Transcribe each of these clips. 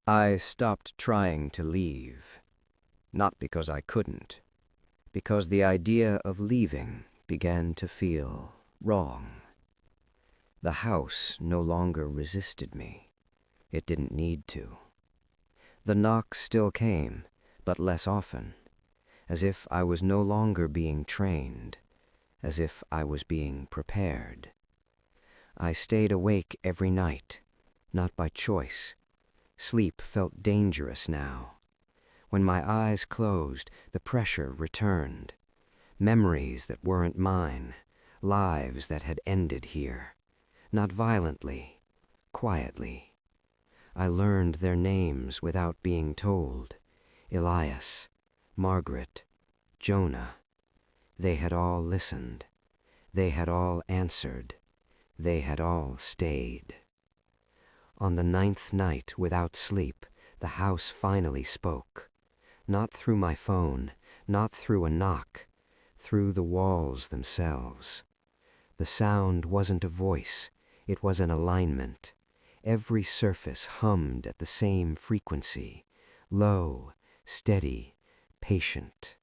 I stopped trying to leave, not because I couldn't, because the idea of leaving began to feel wrong. The house no longer resisted me. It didn't need to. The knock still came, but less often, as if I was no longer being trained, as if I was being prepared. I stayed awake every night, not by choice. Sleep felt dangerous now. When my eyes closed, the pressure returned. Memories that weren't mine, lives that had ended here. Not violently, quietly. I learned their names without being told. Elias, Margaret, Jonah. They had all listened. They had all answered. They had all stayed. On the 9th night without sleep, the house finally spoke. Not through my phone, not through a knock, through the walls themselves. The sound wasn't a voice, it was an alignment. Every surface hummed at the same frequency, low, steady, patient.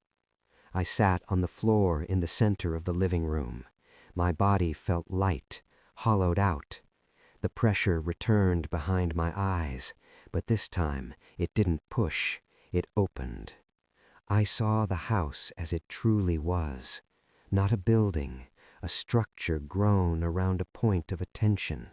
I sat on the floor in the center of the living room. My body felt light, hollowed out. The pressure returned behind my eyes, but this time it didn't push, it opened. I saw the house as it truly was, not a building, a structure grown around a point of attention,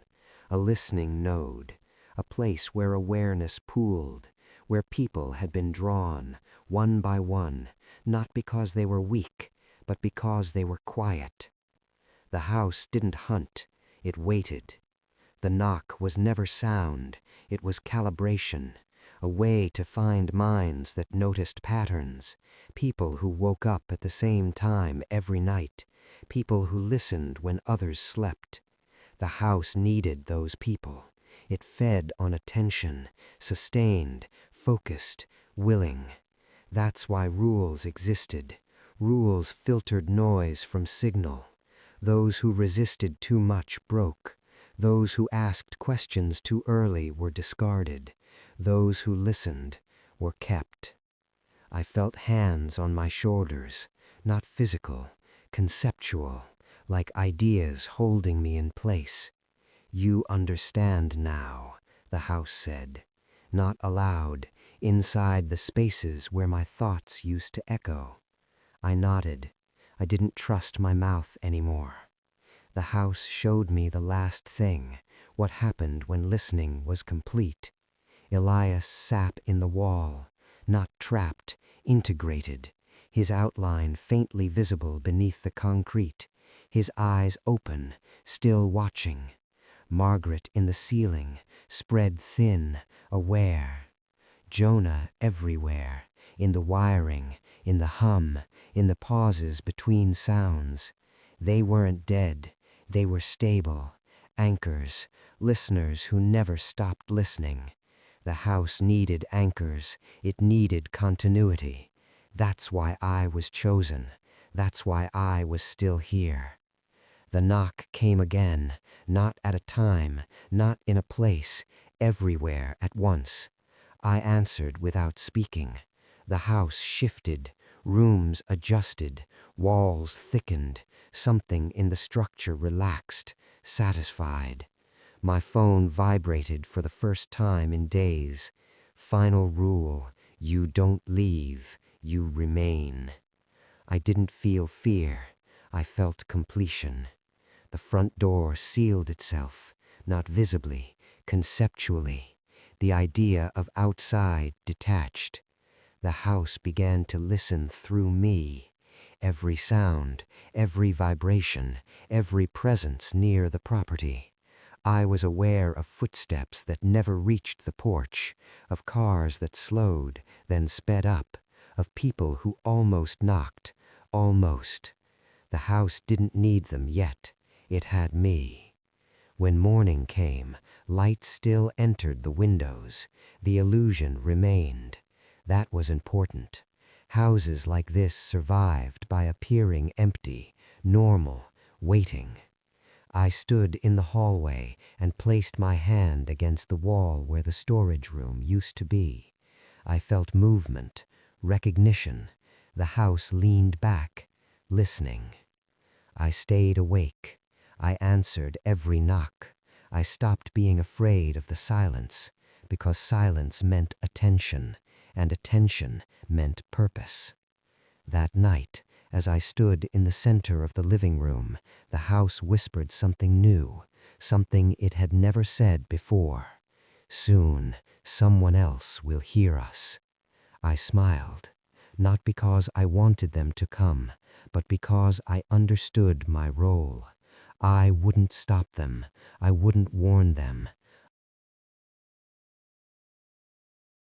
a listening node, a place where awareness pooled, where people had been drawn, one by one, not because they were weak, but because they were quiet. The house didn't hunt, it waited. The knock was never sound, it was calibration, a way to find minds that noticed patterns, people who woke up at the same time every night, people who listened when others slept. The house needed those people. It fed on attention, sustained, focused, willing. That's why rules existed. Rules filtered noise from signal. Those who resisted too much broke. Those who asked questions too early were discarded. Those who listened were kept. I felt hands on my shoulders, not physical, conceptual, like ideas holding me in place. You understand now, the house said, not aloud, inside the spaces where my thoughts used to echo. I nodded. I didn't trust my mouth anymore. The house showed me the last thing, what happened when listening was complete. Elias sat in the wall, not trapped, integrated, his outline faintly visible beneath the concrete, his eyes open, still watching. Margaret in the ceiling, spread thin, aware. Jonah everywhere, in the wiring, in the hum, in the pauses between sounds. They weren't dead, they were stable, anchors, listeners who never stopped listening. The house needed anchors, it needed continuity. That's why I was chosen, that's why I was still here. The knock came again, not at a time, not in a place, everywhere at once. I answered without speaking. The house shifted, rooms adjusted, walls thickened, something in the structure relaxed, satisfied. My phone vibrated for the first time in days. Final rule, you don't leave, you remain. I didn't feel fear, I felt completion. The front door sealed itself, not visibly, conceptually. The idea of outside detached. The house began to listen through me. Every sound, every vibration, every presence near the property. I was aware of footsteps that never reached the porch, of cars that slowed, then sped up, of people who almost knocked, almost. The house didn't need them yet. It had me. When morning came, light still entered the windows. The illusion remained. That was important. Houses like this survived by appearing empty, normal, waiting. I stood in the hallway and placed my hand against the wall where the storage room used to be. I felt movement, recognition. The house leaned back, listening. I stayed awake. I answered every knock. I stopped being afraid of the silence, because silence meant attention, and attention meant purpose. That night, as I stood in the center of the living room, the house whispered something new, something it had never said before. Soon, someone else will hear us. I smiled, not because I wanted them to come, but because I understood my role. I wouldn't stop them. I wouldn't warn them.